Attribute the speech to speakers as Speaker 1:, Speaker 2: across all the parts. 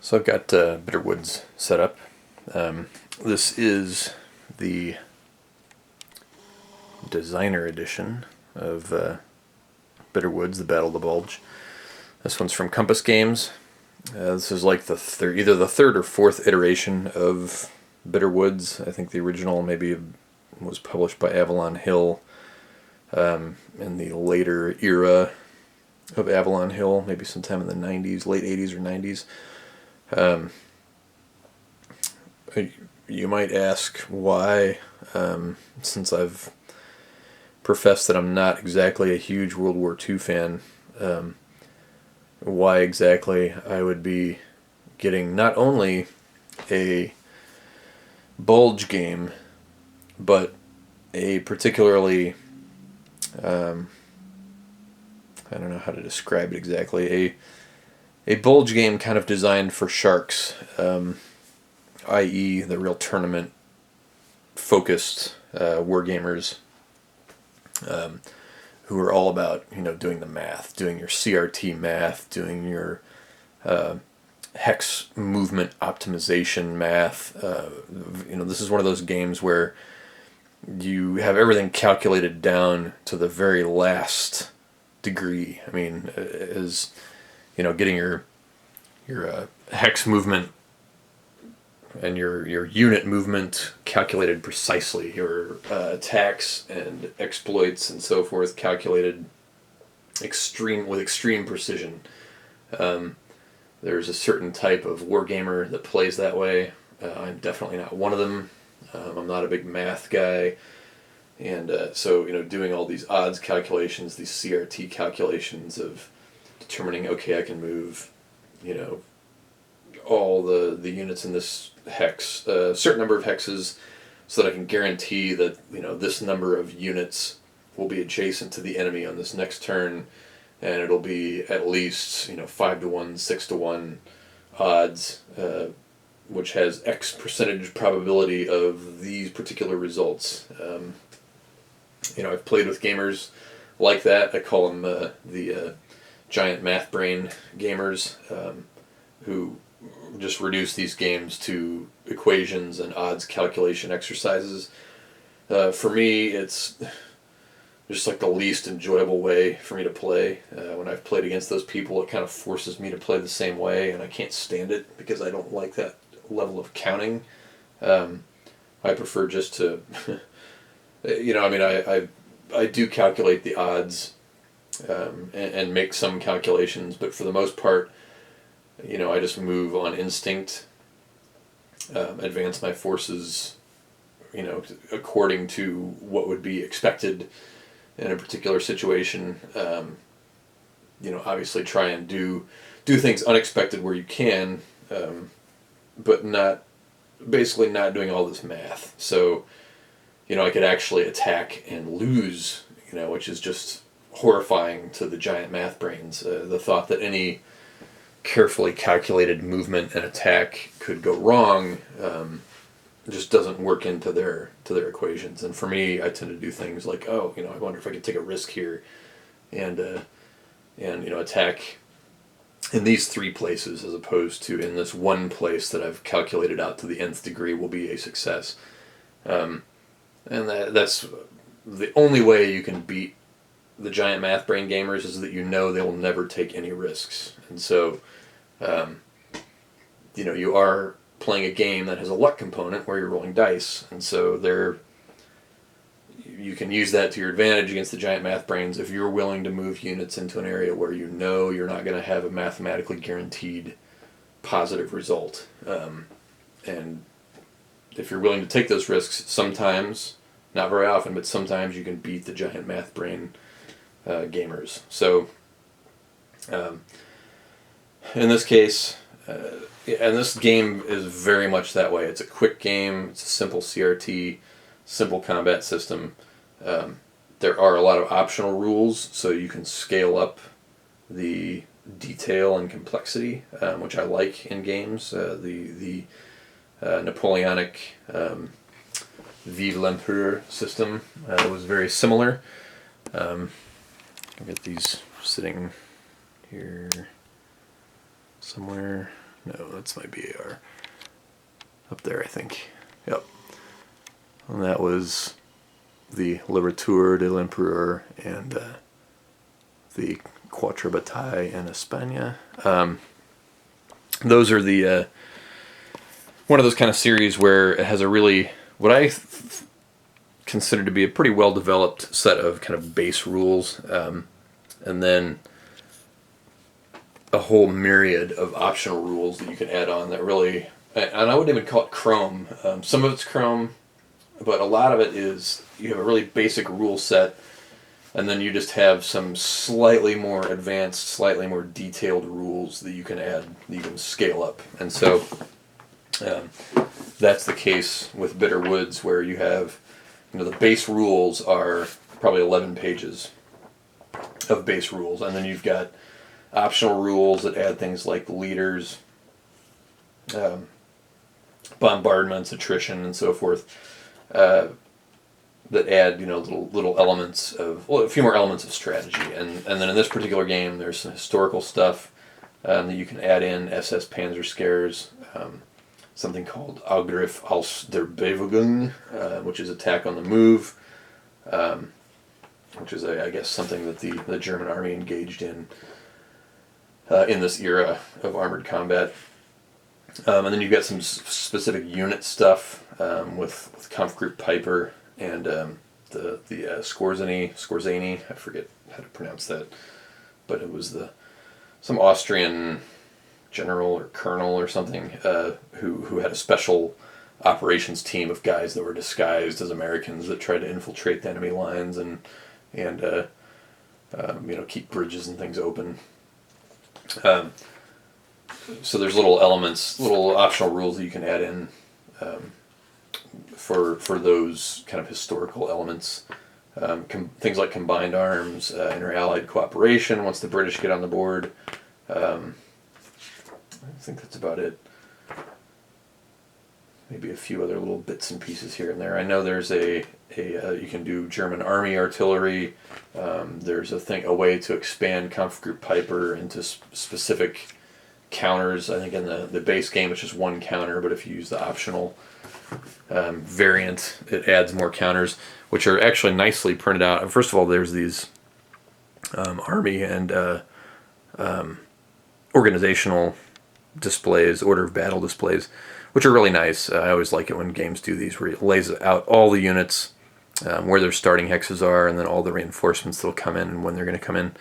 Speaker 1: So I've got Bitterwoods set up. This is the designer edition of Bitterwoods, the Battle of the Bulge. This one's from Compass Games. This is like either the third or fourth iteration of Bitterwoods. I think the original maybe was published by Avalon Hill in the later era of Avalon Hill, maybe sometime in the 90s, late 80s or 90s. You might ask why, since I've professed that I'm not exactly a huge World War II fan, why exactly I would be getting not only a Bulge game, but a particularly, I don't know how to describe it exactly, a Bulge game kind of designed for sharks, i.e. the real tournament-focused wargamers who are all about, doing the math, doing your CRT math, doing your hex movement optimization math. This is one of those games where you have everything calculated down to the very last degree. I mean, getting your hex movement and your unit movement calculated precisely, your attacks and exploits and so forth calculated with extreme precision. There's a certain type of wargamer that plays that way. I'm definitely not one of them. I'm not a big math guy. And so doing all these odds calculations, these CRT calculations of determining, okay, I can move, all the units in this hex, a certain number of hexes, so that I can guarantee that, this number of units will be adjacent to the enemy on this next turn, and it'll be at least, 5-to-1, 6-to-1 odds, which has X percentage probability of these particular results. I've played with gamers like that. I call them the giant math brain gamers, who just reduce these games to equations and odds calculation exercises. For me, it's just like the least enjoyable way for me to play. When I've played against those people, it kind of forces me to play the same way, and I can't stand it because I don't like that level of counting. I prefer just to, I do calculate the odds and make some calculations, but for the most part, I just move on instinct, advance my forces, according to what would be expected in a particular situation. Obviously try and do things unexpected where you can, but basically not doing all this math. So, I could actually attack and lose, which is just horrifying to the giant math brains. The thought that any carefully calculated movement and attack could go wrong just doesn't work into their equations. And for me, I tend to do things like, I wonder if I could take a risk here and attack in these three places as opposed to in this one place that I've calculated out to the nth degree will be a success. And that's the only way you can beat the giant math brain gamers, is that they will never take any risks. And so you are playing a game that has a luck component where you're rolling dice, and so you can use that to your advantage against the giant math brains if you're willing to move units into an area where you're not going to have a mathematically guaranteed positive result. And if you're willing to take those risks, sometimes, not very often, but sometimes you can beat the giant math brain gamers. So in this case, and this game is very much that way. It's a quick game. It's a simple CRT, simple combat system. There are a lot of optional rules, so you can scale up the detail and complexity, which I like in games. The Napoleonic Vive l'Empereur system was very similar. I've got these sitting here somewhere. No, that's my BAR. Up there, I think. Yep. And that was the Liberator de l'Empereur and the Quatre Batailles en Espagne. Those are the one of those kind of series where it has a really, what I consider to be a pretty well-developed set of kind of base rules, and then a whole myriad of optional rules that you can add on that really, and I wouldn't even call it Chrome. Some of it's Chrome, but a lot of it is, you have a really basic rule set, and then you just have some slightly more advanced, slightly more detailed rules that you can add, that you can scale up. And so that's the case with Bitter Woods, where you have, the base rules are probably 11 pages of base rules, and then you've got optional rules that add things like leaders, bombardments, attrition, and so forth, that add, little elements of, a few more elements of strategy. And then in this particular game, there's some historical stuff that you can add in, SS Panzer Scares, something called Angriff aus der Bewegung, which is attack on the move, which is, I guess, something that the German army engaged in this era of armored combat. And then you've got some specific unit stuff with Kampfgruppe Piper and the Skorzeny, I forget how to pronounce that, but it was some Austrian general or colonel or something who had a special operations team of guys that were disguised as Americans that tried to infiltrate the enemy lines and keep bridges and things open. So there's little elements, little optional rules that you can add in for those kind of historical elements. Things like combined arms, inter-allied cooperation once the British get on the board. I think that's about it. Maybe a few other little bits and pieces here and there. I know there's you can do German army artillery. There's a way to expand Kampfgruppe Piper into specific counters. I think in the base game it's just one counter, but if you use the optional variant, it adds more counters, which are actually nicely printed out. And first of all, there's these army and organizational displays, order of battle displays, which are really nice. I always like it when games do these, where it lays out all the units, where their starting hexes are, and then all the reinforcements that'll come in and when they're going to come in.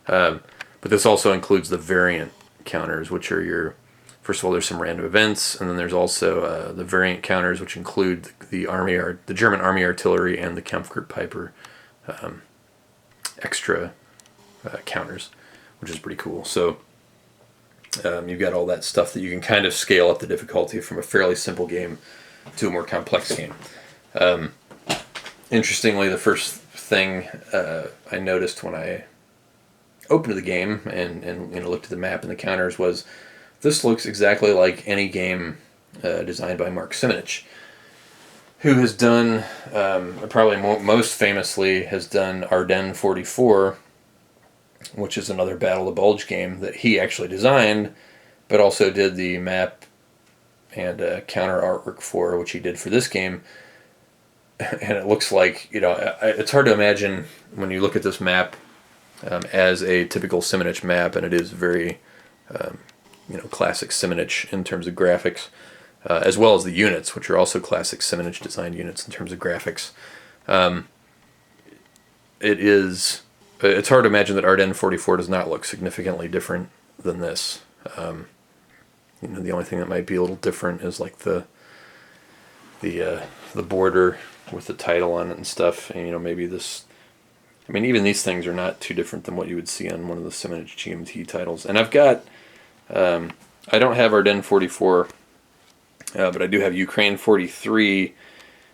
Speaker 1: But this also includes the variant counters, which are first of all, there's some random events, and then there's also the variant counters, which include the German army artillery and the Kampfgruppe Piper extra counters, which is pretty cool. So you've got all that stuff that you can kind of scale up the difficulty from a fairly simple game to a more complex game. Interestingly, the first thing I noticed when I opened the game and looked at the map and the counters was, this looks exactly like any game designed by Mark Simonich, who has done, probably most famously, has done Ardennes 44, which is another Battle of the Bulge game that he actually designed, but also did the map and counter artwork for, which he did for this game. And it looks like, it's hard to imagine when you look at this map as a typical Simonich map, and it is very, classic Simonich in terms of graphics, as well as the units, which are also classic Simonich designed units in terms of graphics. It's hard to imagine that Ardennes 44 does not look significantly different than this. The only thing that might be a little different is like the border with the title on it and stuff. And, maybe this. I mean, even these things are not too different than what you would see on one of the Simonich GMT titles. And I've got, I don't have Ardennes 44, but I do have Ukraine 43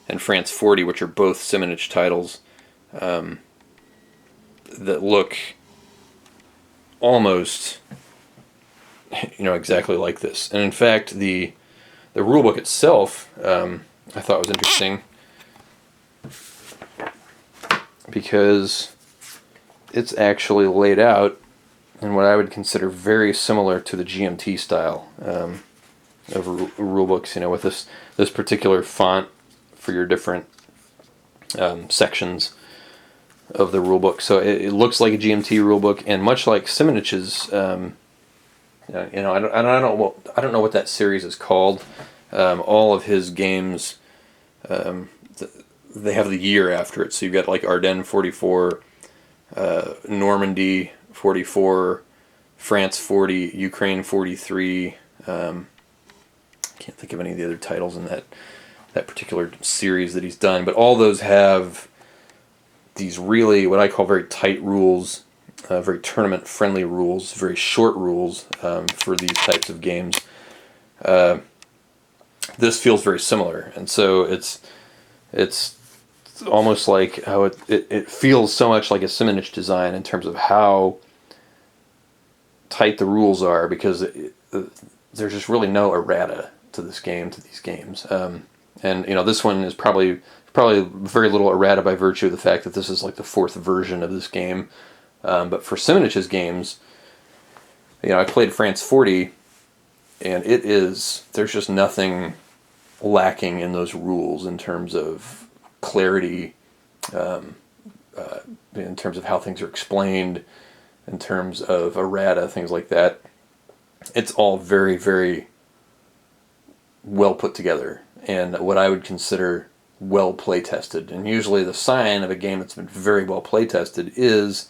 Speaker 1: and France 40, which are both Simonich titles that look almost, exactly like this. And in fact, the rulebook itself, I thought was interesting, because it's actually laid out in what I would consider very similar to the GMT style. rule books, with this particular font for your different sections of the rule book. So it looks like a GMT rule book, and much like Simonich's, I don't know what that series is called. All of his games, they have the year after it. So you've got like Ardennes 44, Normandy 44, France 40, Ukraine 43. Can't think of any of the other titles in that particular series that he's done, but all those have these really, what I call, very tight rules, very tournament-friendly rules, very short rules for these types of games. This feels very similar, and so it's almost like how it feels so much like a Simonich design in terms of how tight the rules are, because there's just really no errata to this game, to these games. And this one is probably very little errata by virtue of the fact that this is like the fourth version of this game. But for Simonich's games, I played France 40, and there's just nothing lacking in those rules in terms of clarity, in terms of how things are explained, in terms of errata, things like that. It's all very, very well put together, and what I would consider well play tested. And usually the sign of a game that's been very well play tested is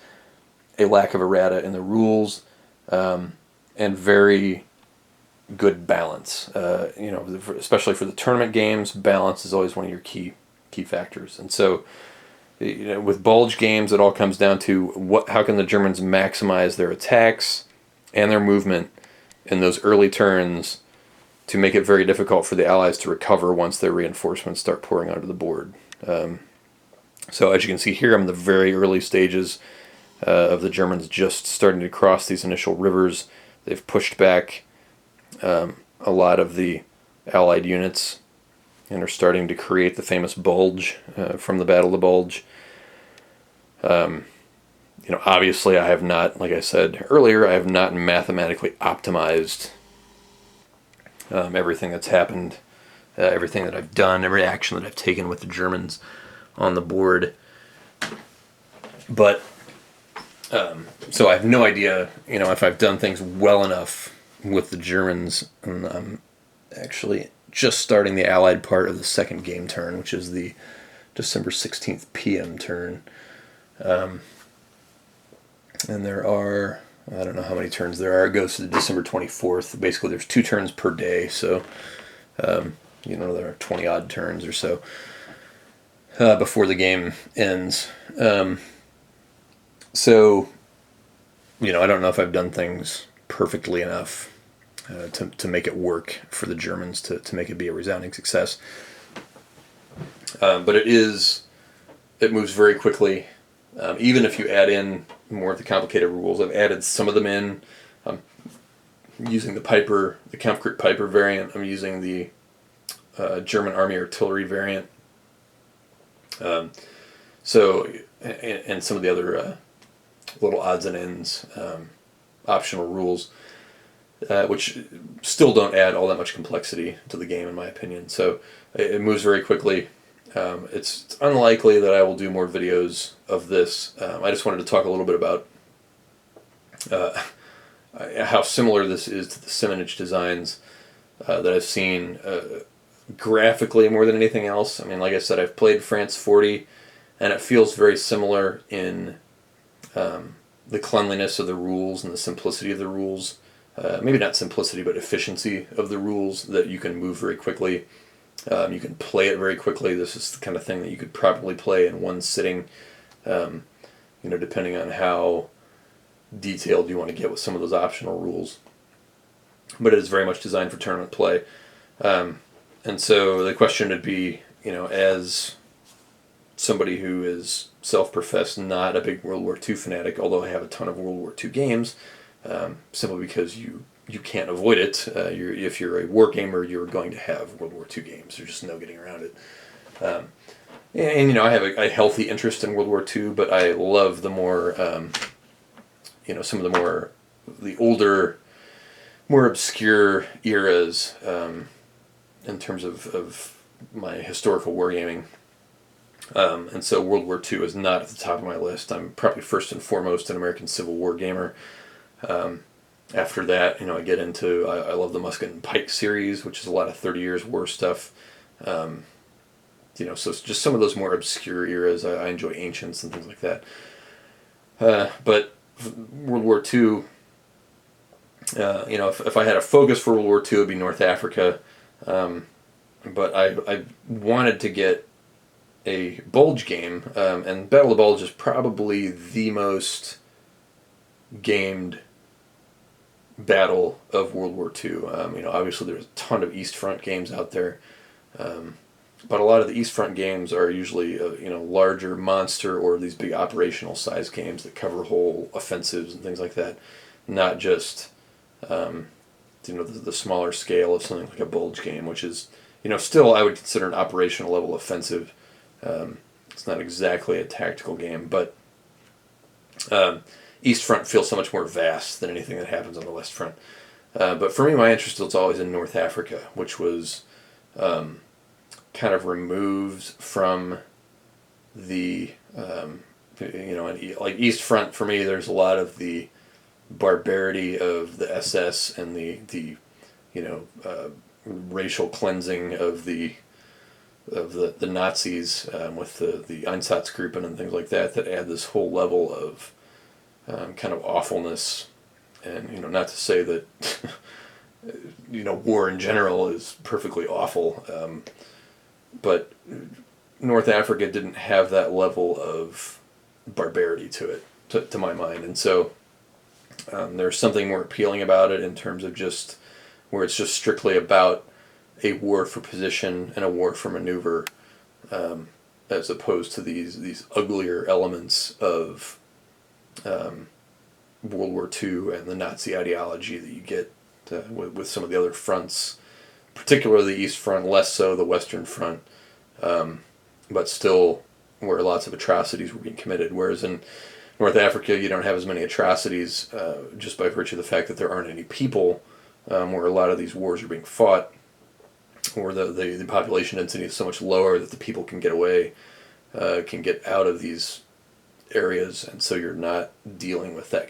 Speaker 1: a lack of errata in the rules, and very good balance. Especially for the tournament games, balance is always one of your key factors. And so, with bulge games, it all comes down to how can the Germans maximize their attacks and their movement in those early turns to make it very difficult for the Allies to recover once their reinforcements start pouring onto the board. So as you can see here, I'm in the very early stages of the Germans just starting to cross these initial rivers. They've pushed back a lot of the Allied units and are starting to create the famous bulge from the Battle of the Bulge. Obviously I have not, like I said earlier, I have not mathematically optimized everything that's happened, everything that I've done, every action that I've taken with the Germans on the board. But, so I have no idea, if I've done things well enough with the Germans. And I'm actually just starting the Allied part of the second game turn, which is the December 16th PM turn. And there are, I don't know how many turns there are. It goes to the December 24th. Basically, there's 2 turns per day, so, there are 20-odd turns or so before the game ends. So, I don't know if I've done things perfectly enough to make it work for the Germans, to make it be a resounding success. But it moves very quickly. Even if you add in more of the complicated rules, I've added some of them in. I'm using the Kampfgruppe Piper variant. I'm using the German Army Artillery variant. So, and some of the other little odds and ends, optional rules, which still don't add all that much complexity to the game, in my opinion. So it moves very quickly. It's unlikely that I will do more videos of this. I just wanted to talk a little bit about how similar this is to the Simonich designs that I've seen graphically more than anything else. I mean, like I said, I've played France 40, and it feels very similar in the cleanliness of the rules and the simplicity of the rules. Maybe not simplicity, but efficiency of the rules, that you can move very quickly. You can play it very quickly. This is the kind of thing that you could probably play in one sitting, depending on how detailed you want to get with some of those optional rules. But it is very much designed for tournament play. And so the question would be, as somebody who is self-professed not a big World War II fanatic, although I have a ton of World War II games, simply because you can't avoid it. If you're a war gamer, you're going to have World War II games. There's just no getting around it. I have a healthy interest in World War II, but I love the more, some of the older more obscure eras in terms of my historical wargaming. And so World War II is not at the top of my list. I'm probably first and foremost an American Civil War gamer. After that, I get into, I love the Musket and Pike series, which is a lot of 30 Years War stuff. So it's just some of those more obscure eras. I enjoy Ancients and things like that. But World War II, if I had a focus for World War II, it would be North Africa. But I wanted to get a Bulge game, and Battle of the Bulge is probably the most gamed battle of World War II. Obviously there's a ton of East Front games out there, but a lot of the East Front games are usually larger monster or these big operational size games that cover whole offensives and things like that, not just the smaller scale of something like a Bulge game, which is still I would consider an operational level offensive. It's not exactly a tactical game, but East Front feels so much more vast than anything that happens on the West Front. But for me, my interest was always in North Africa, which was kind of removed from the, like East Front for me, there's a lot of the barbarity of the SS and the racial cleansing of the Nazis with the Einsatzgruppen and things like that add this whole level of kind of awfulness, and not to say that war in general is perfectly awful, but North Africa didn't have that level of barbarity to it, to my mind, and so there's something more appealing about it in terms of just where it's just strictly about a war for position and a war for maneuver, as opposed to these uglier elements of World War II and the Nazi ideology that you get with some of the other fronts, particularly the East Front, less so the Western Front, but still where lots of atrocities were being committed. Whereas in North Africa, you don't have as many atrocities just by virtue of the fact that there aren't any people, where a lot of these wars are being fought, or the population density is so much lower that the people can get away, can get out of these areas, and so you're not dealing with that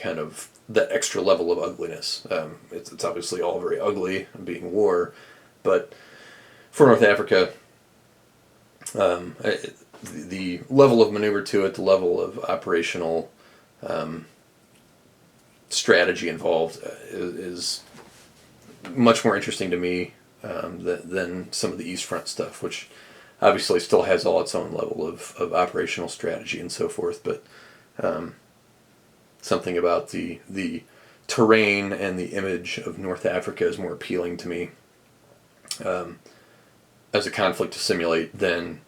Speaker 1: extra level of ugliness. It's obviously all very ugly, being war, but for North Africa, the level of maneuver to it, the level of operational strategy involved is much more interesting to me than some of the East Front stuff, which obviously still has all its own level of operational strategy and so forth, but something about the terrain and the image of North Africa is more appealing to me as a conflict to simulate than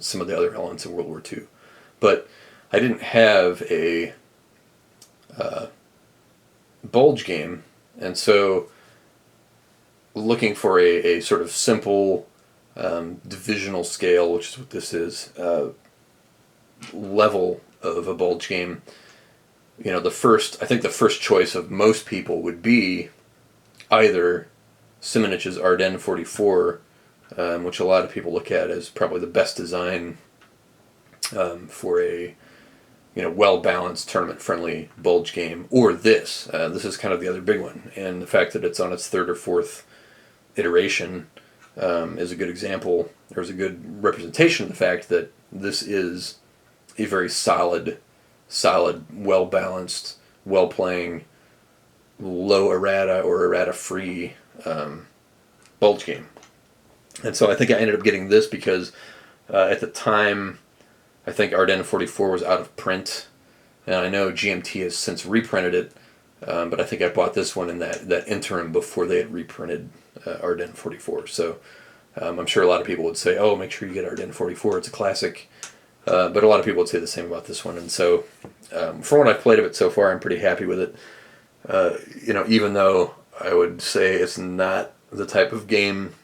Speaker 1: some of the other elements of World War II. But I didn't have a Bulge game, and so looking for a sort of simple divisional scale, which is what this is, level of a Bulge game, I think the first choice of most people would be either Simonich's Ardennes 44, which a lot of people look at as probably the best design for a well-balanced, tournament-friendly Bulge game, or this. This is kind of the other big one, and the fact that it's on its third or fourth iteration is a good example. There's a good representation of the fact that this is a very solid, well-balanced, well-playing, low errata or errata-free Bulge game. And so I think I ended up getting this because at the time, I think Ardennes 44 was out of print, and I know GMT has since reprinted it, but I think I bought this one in that interim before they had reprinted Ardennes 44. So I'm sure a lot of people would say, oh, make sure you get Ardennes 44, it's a classic. But a lot of people would say the same about this one. And so from what I've played of it so far, I'm pretty happy with it. Even though I would say it's not the type of game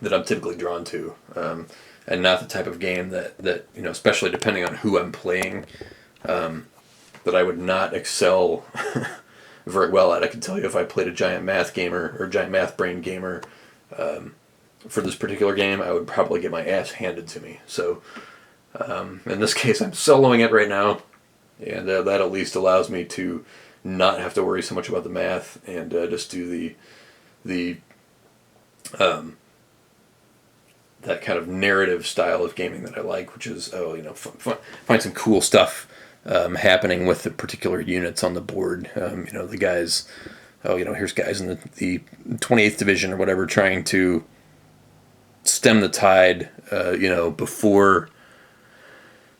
Speaker 1: that I'm typically drawn to, and not the type of game that especially depending on who I'm playing, that I would not excel very well at. I can tell you if I played a giant math gamer or giant math brain gamer for this particular game, I would probably get my ass handed to me. So in this case, I'm soloing it right now, and that at least allows me to not have to worry so much about the math and just do the that kind of narrative style of gaming that I like, which is find some cool stuff happening with the particular units on the board. The guys, here's guys in the 28th Division or whatever trying to stem the tide, before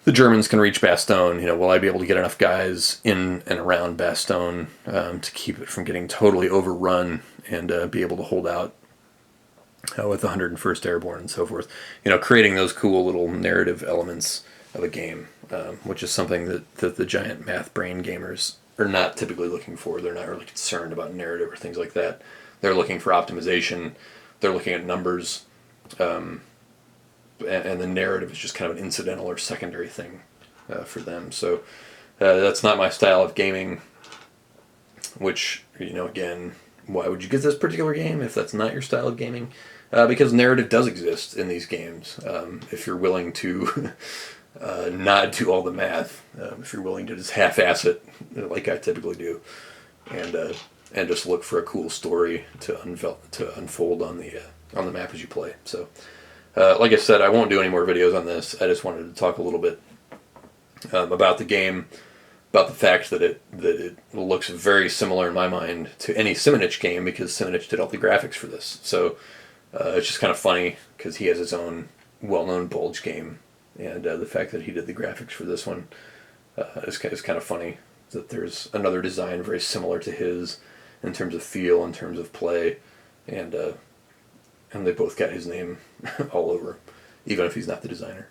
Speaker 1: the Germans can reach Bastogne. Will I be able to get enough guys in and around Bastogne to keep it from getting totally overrun and be able to hold out with the 101st Airborne and so forth. Creating those cool little narrative elements of a game, which is something that the giant math brain gamers are not typically looking for. They're not really concerned about narrative or things like that. They're looking for optimization. They're looking at numbers. And the narrative is just kind of an incidental or secondary thing for them. So that's not my style of gaming, which, again, why would you get this particular game if that's not your style of gaming? Because narrative does exist in these games. If you're willing to not do all the math, if you're willing to just half-ass it, like I typically do, and just look for a cool story to unfold on the map as you play. So, like I said, I won't do any more videos on this. I just wanted to talk a little bit about the game, about the fact that it looks very similar in my mind to any Simonich game, because Simonich did all the graphics for this. So it's just kind of funny because he has his own well-known Bulge game, and the fact that he did the graphics for this one is kind of funny that there's another design very similar to his in terms of feel, in terms of play, and they both got his name all over, even if he's not the designer.